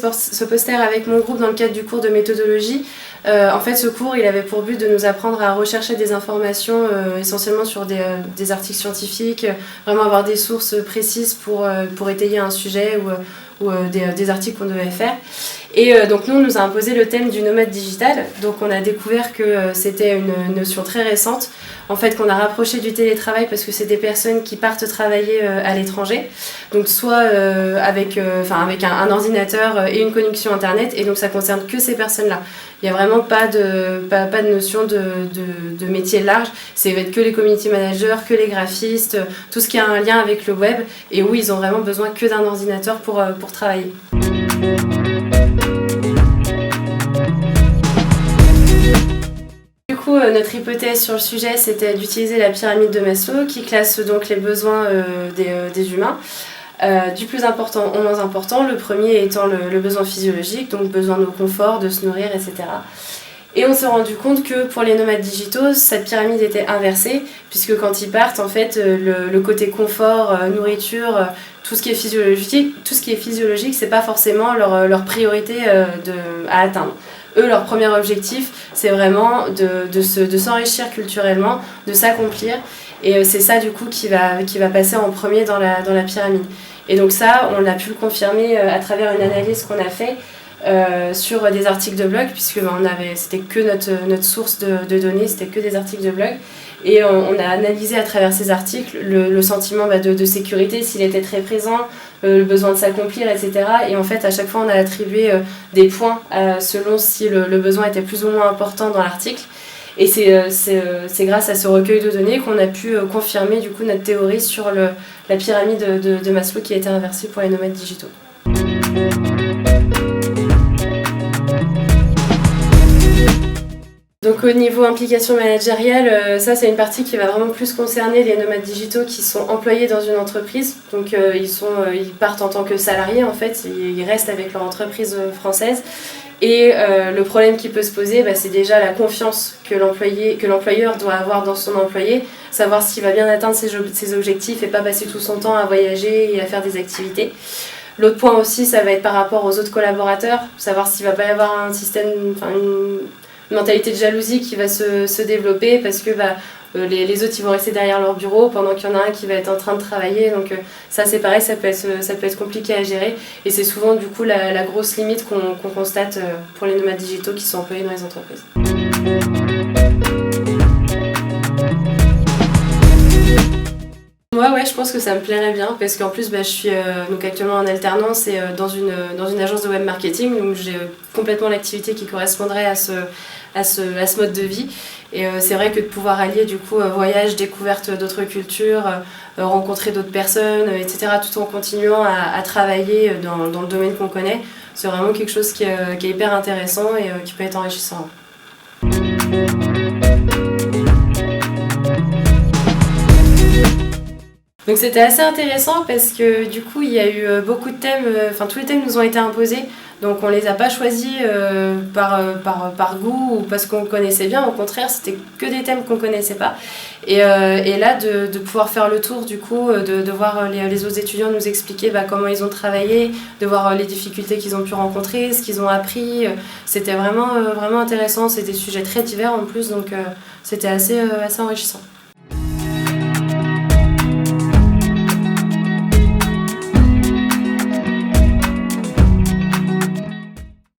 ce poster avec mon groupe dans le cadre du cours de méthodologie. En fait, ce cours, il avait pour but de nous apprendre à rechercher des informations essentiellement sur des articles scientifiques, vraiment avoir des sources précises pour étayer un sujet ou des articles qu'on devait faire. Et donc nous, on nous a imposé le thème du nomade digital. Donc on a découvert que c'était une notion très récente, en fait, qu'on a rapproché du télétravail parce que c'est des personnes qui partent travailler à l'étranger. Donc soit avec un ordinateur et une connexion internet, et donc ça concerne que ces personnes-là. Il n'y a vraiment pas de notion de métier large. Ça va être que les community managers, que les graphistes, tout ce qui a un lien avec le web, et où ils ont vraiment besoin que d'un ordinateur pour travailler. Notre hypothèse sur le sujet, c'était d'utiliser la pyramide de Maslow qui classe donc les besoins des humains, du plus important au moins important, le premier étant le besoin physiologique, donc besoin de confort, de se nourrir, etc. Et on s'est rendu compte que pour les nomades digitaux, cette pyramide était inversée, puisque quand ils partent, en fait, le côté confort, nourriture, tout ce qui est physiologique, c'est pas forcément leur priorité à atteindre. Eux, leur premier objectif, c'est vraiment de s'enrichir culturellement, de s'accomplir. Et c'est ça, du coup, qui va passer en premier dans la pyramide. Et donc ça, on a pu le confirmer à travers une analyse qu'on a fait sur des articles de blog, puisque c'était que notre source de données, c'était que des articles de blog. Et on a analysé à travers ces articles le sentiment de sécurité, s'il était très présent, le besoin de s'accomplir, etc. Et en fait, à chaque fois, on a attribué des points selon si le besoin était plus ou moins important dans l'article. Et c'est grâce à ce recueil de données qu'on a pu confirmer du coup notre théorie sur la pyramide de Maslow qui a été inversée pour les nomades digitaux. Donc au niveau implication managériale, ça c'est une partie qui va vraiment plus concerner les nomades digitaux qui sont employés dans une entreprise. Donc ils partent en tant que salariés en fait, ils restent avec leur entreprise française. Et le problème qui peut se poser, c'est déjà la confiance que l'employeur doit avoir dans son employé, savoir s'il va bien atteindre ses objectifs et pas passer tout son temps à voyager et à faire des activités. L'autre point aussi, ça va être par rapport aux autres collaborateurs, savoir s'il ne va pas y avoir un système, une mentalité de jalousie qui va se développer parce que les autres ils vont rester derrière leur bureau pendant qu'il y en a un qui va être en train de travailler. Donc ça c'est pareil, ça peut être compliqué à gérer et c'est souvent du coup la grosse limite qu'on constate pour les nomades digitaux qui sont employés dans les entreprises. Moi, je pense que ça me plairait bien parce qu'en plus, je suis donc actuellement en alternance et dans une agence de web marketing, donc j'ai complètement l'activité qui correspondrait à ce mode de vie. Et c'est vrai que de pouvoir allier du coup voyage, découverte d'autres cultures, rencontrer d'autres personnes, etc., tout en continuant à travailler dans le domaine qu'on connaît, c'est vraiment quelque chose qui est hyper intéressant et qui peut être enrichissant. Donc c'était assez intéressant parce que du coup il y a eu beaucoup de thèmes, tous les thèmes nous ont été imposés, donc on les a pas choisis par goût ou parce qu'on connaissait bien, au contraire c'était que des thèmes qu'on connaissait pas. Et là de pouvoir faire le tour du coup, de voir les autres étudiants nous expliquer comment ils ont travaillé, de voir les difficultés qu'ils ont pu rencontrer, ce qu'ils ont appris, c'était vraiment intéressant, c'est des sujets très divers en plus, donc c'était assez enrichissant.